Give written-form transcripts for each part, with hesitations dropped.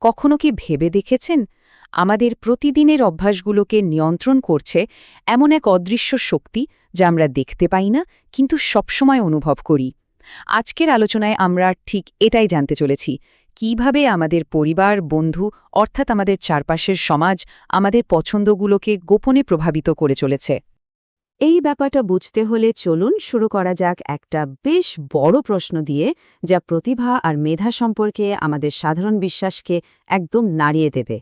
কখনো কি ভেবে দেখেছেন আমাদের প্রতিদিনের অভ্যাসগুলোকে নিয়ন্ত্রণ করছে এমন এক অদৃশ্য শক্তি যা আমরা দেখতে পাই না কিন্তু সবসময় অনুভব করি? আজকের আলোচনায় আমরা ঠিক এটাই জানতে চলেছি, কিভাবে আমাদের পরিবার, বন্ধু অর্থাৎ আমাদের চারপাশের সমাজ আমাদের পছন্দগুলোকে গোপনে প্রভাবিত করে চলেছে। এই ব্যাপারটা বুঝতে হলে চলুন শুরু করা যাক একটা বেশ বড় প্রশ্ন দিয়ে, যা প্রতিভা আর মেধা সম্পর্কে আমাদের সাধারণ বিশ্বাসকে একদম নাড়িয়ে দেবে।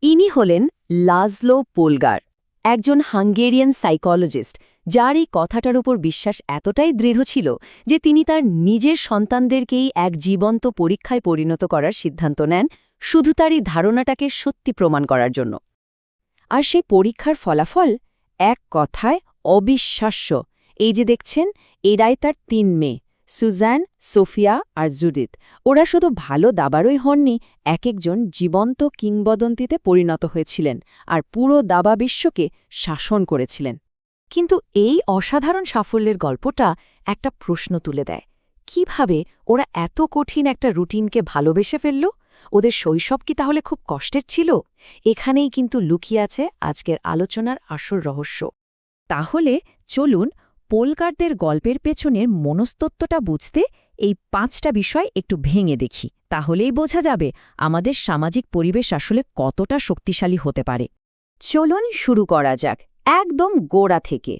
ইনি হলেন লাজলো পোলগার, একজন হাঙ্গেরিয়ান সাইকোলজিস্ট, যার এই কথাটার উপর বিশ্বাস এতটাই দৃঢ় ছিল যে তিনি তার নিজের সন্তানদেরকেই এক জীবন্ত পরীক্ষায় পরিণত করার সিদ্ধান্ত নেন, শুধু তার এই ধারণাটাকে সত্যি প্রমাণ করার জন্য। আর সেই পরীক্ষার ফলাফল এক কথায় অবিশ্বাস্য। এই যে দেখছেন, এরাই তার ৩ মেয়ে, সুজান, সোফিয়া আর জুডিথ। ওরা শুধু ভালো দাবারই হননি, একজন জীবন্ত কিংবদন্তিতে পরিণত হয়েছিলেন আর পুরো দাবা বিশ্বকে শাসন করেছিলেন। কিন্তু এই অসাধারণ সাফল্যের গল্পটা একটা প্রশ্ন তুলে দেয়, কিভাবে ওরা এত কঠিন একটা রুটিনকে ভালোবেসে ফেলল? ওদের শৈশব কি তাহলে খুব কষ্টের ছিল? এখানেই কিন্তু লুকিয়ে আছে আজকের আলোচনার আসল রহস্য। তাহলে চলুন পোলগারদের গল্পের পেছনের মনস্তত্ত্বটা বুঝতে এই ৫টা বিষয় একটু ভেঙে দেখি। তাহলেই বোঝা যাবে আমাদের সামাজিক পরিবেশ আসলে কতটা শক্তিশালী হতে পারে। চলুন শুরু করা যাক একদম গোড়া থেকে।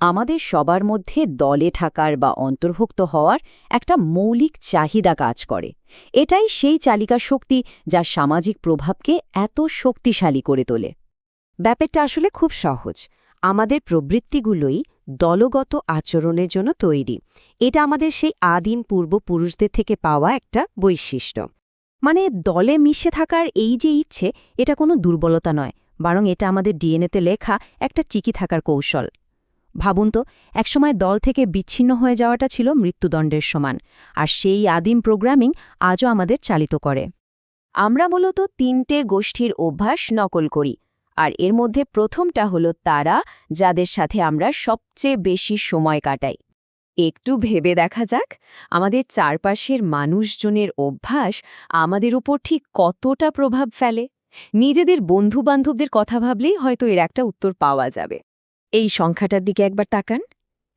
আমাদের সবার মধ্যে দলে থাকার বা অন্তর্ভুক্ত হওয়ার একটা মৌলিক চাহিদা কাজ করে। এটাই সেই চালিকা শক্তি যা সামাজিক প্রভাবকে এত শক্তিশালী করে তোলে। ব্যাপারটা আসলে খুব সহজ। আমাদের প্রবৃত্তিগুলোই দলগত আচরণের জন্য তৈরি। এটা আমাদের সেই আদিম পূর্বপুরুষদের থেকে পাওয়া একটা বৈশিষ্ট্য। মানে দলে মিশে থাকার এই যে ইচ্ছে, এটা কোনো দুর্বলতা নয়, বরং এটা আমাদের ডিএনএতে লেখা একটা টিকে থাকার কৌশল। ভাবুন তো, একসময় দল থেকে বিচ্ছিন্ন হয়ে যাওয়াটা ছিল মৃত্যুদণ্ডের সমান, আর সেই আদিম প্রোগ্রামিং আজও আমাদের চালিত করে। আমরা মূলত ৩টে গোষ্ঠীর অভ্যাস নকল করি, আর এর মধ্যে প্রথমটা হলো তারা যাদের সাথে আমরা সবচেয়ে বেশি সময় কাটাই। একটু ভেবে দেখা যাক, আমাদের চারপাশের মানুষজনের অভ্যাস আমাদের উপর ঠিক কতটা প্রভাব ফেলে। নিজেদের বন্ধুবান্ধবদের কথা ভাবলেই হয়তো এর একটা উত্তর পাওয়া যাবে। এই সংখ্যাটার দিকে একবার তাকান,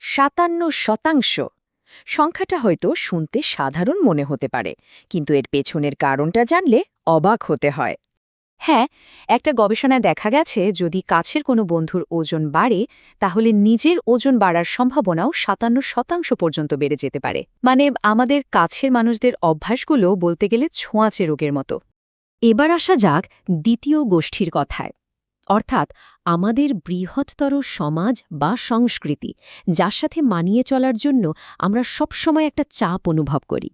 ৫৭%। সংখ্যাটা হয়তো শুনতে সাধারণ মনে হতে পারে, কিন্তু এর পেছনের কারণটা জানলে অবাক হতে হয়। হ্যাঁ, একটা গবেষণায় দেখা গেছে, যদি কাছের কোনো বন্ধুর ওজন বাড়ে, তাহলে নিজের ওজন বাড়ার সম্ভাবনাও ৫৭% পর্যন্ত বেড়ে যেতে পারে। মানে আমাদের কাছের মানুষদের অভ্যাসগুলো বলতে গেলে ছোঁয়াচে রোগের মতো। এবার আসা যাক দ্বিতীয় গোষ্ঠীর কথায়, অর্থাৎ আমাদের বৃহত্তর সমাজ বা সংস্কৃতি, যার সাথে মানিয়ে চলার জন্য আমরা সবসময় একটা চাপ অনুভব করি।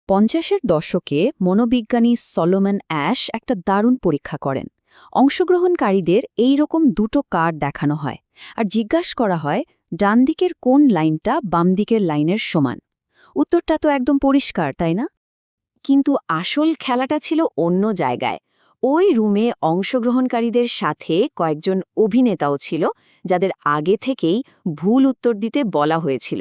৫০-এর দশকে মনোবিজ্ঞানী সলোমন অ্যাশ একটা দারুণ পরীক্ষা করেন। অংশগ্রহণকারীদের এই রকম ২টো কার্ড দেখানো হয়, আর জিজ্ঞাসা করা হয় ডান দিকের কোন লাইনটা বাম দিকের লাইনের সমান। উত্তরটা তো একদম পরিষ্কার, তাই না? কিন্তু আসল খেলাটা ছিল অন্য জায়গায়। ওই রুমে অংশগ্রহণকারীদের সাথে কয়েকজন অভিনেতাও ছিল, যাদের আগে থেকেই ভুল উত্তর দিতে বলা হয়েছিল।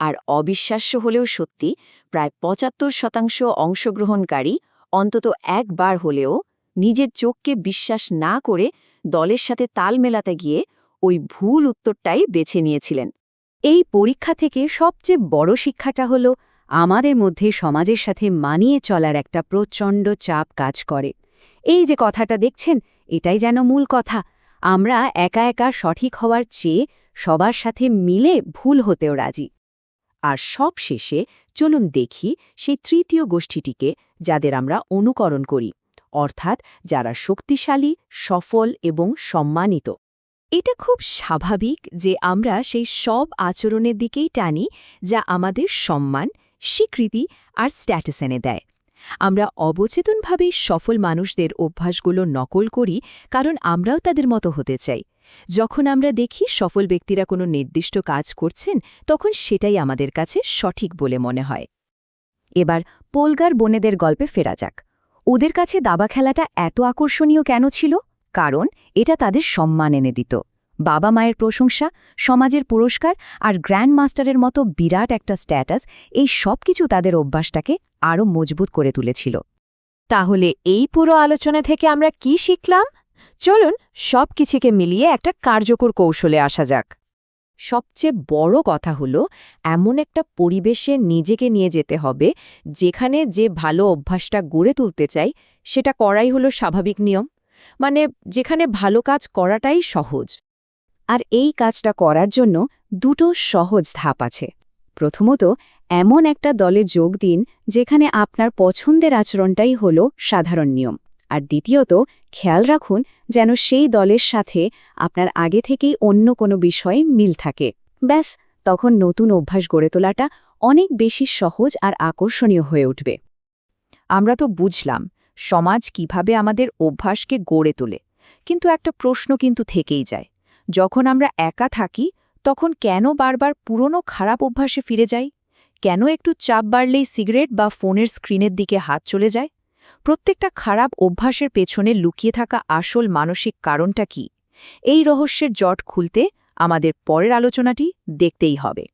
আর অবিশ্বাস্য হলেও সত্যি, প্রায় ৭৫% অংশগ্রহণকারী অন্তত একবার হলেও নিজের চোখকে বিশ্বাস না করে দলের সাথে তাল মেলাতে গিয়ে ওই ভুল উত্তরটাই বেছে নিয়েছিলেন। এই পরীক্ষা থেকে সবচেয়ে বড় শিক্ষাটা হলো, আমাদের মধ্যে সমাজের সাথে মানিয়ে চলার একটা প্রচণ্ড চাপ কাজ করে। এই যে কথাটা দেখছেন, এটাই যেন মূল কথা। আমরা একা একা সঠিক হওয়ার চেয়ে সবার সাথে মিলে ভুল হতেও রাজি। আর সব শেষে চলুন দেখি সেই তৃতীয় গোষ্ঠীটিকে, যাদের আমরা অনুকরণ করি, অর্থাৎ যারা শক্তিশালী, সফল এবং সম্মানিত। এটা খুব স্বাভাবিক যে আমরা সেই সব আচরণের দিকেই টানি যা আমাদের সম্মান, স্বীকৃতি আর স্ট্যাটাস এনে দেয়। আমরা অবচেতনভাবেই সফল মানুষদের অভ্যাসগুলো নকল করি, কারণ আমরাও তাদের মতো হতে চাই। যখন আমরা দেখি সফল ব্যক্তিরা কোনো নির্দিষ্ট কাজ করছেন, তখন সেটাই আমাদের কাছে সঠিক বলে মনে হয়। এবার পোলগার বোনেদের গল্পে ফেরা যাক। ওদের কাছে দাবা খেলাটা এত আকর্ষণীয় কেন ছিল? কারণ এটা তাদের সম্মান এনে দিত। বাবা মায়ের প্রশংসা, সমাজের পুরস্কার আর গ্র্যান্ড মাস্টারের মতো বিরাট একটা স্ট্যাটাস, এই সব কিছু তাদের অভ্যাসটাকে আরও মজবুত করে তুলেছিল। তাহলে এই পুরো আলোচনা থেকে আমরা কি শিখলাম? চলুন সব কিছুকে মিলিয়ে একটা কার্যকর কৌশলে আসা যাক। সবচেয়ে বড় কথা হলো এমন একটা পরিবেশে নিজেকে নিয়ে যেতে হবে যেখানে যে ভালো অভ্যাসটা গড়ে তুলতে চাই সেটা করাই হলো স্বাভাবিক নিয়ম, মানে যেখানে ভালো কাজ করাটাই সহজ। আর এই কাজটা করার জন্য দুটো সহজ ধাপ আছে। প্রথমত, এমন একটা দলে যোগ দিন যেখানে আপনার পছন্দের আচরণটাই হলো সাধারণ নিয়ম। আর দ্বিতীয়ত, খেয়াল রাখুন যেন সেই দলের সাথে আপনার আগে থেকেই অন্য কোনো বিষয়ে মিল থাকে। ব্যাস, তখন নতুন অভ্যাস গড়ে তোলাটা অনেক বেশি সহজ আর আকর্ষণীয় হয়ে উঠবে। আমরা তো বুঝলাম সমাজ কিভাবে আমাদের অভ্যাসকে গড়ে তোলে, কিন্তু একটা প্রশ্ন কিন্তু থেকেই যায়। যখন আমরা একা থাকি তখন কেন বারবার পুরনো খারাপ অভ্যাসে ফিরে যাই? কেন একটু চাপ বাড়লেই সিগারেট বা ফোনের স্ক্রিনের দিকে হাত চলে যায়? প্রত্যেকটা খারাপ অভ্যাসের পেছনে লুকিয়ে থাকা আসল মানসিক কারণটা কি? এই রহস্যের জট খুলতে আমাদের পরের আলোচনাটি দেখতেই হবে।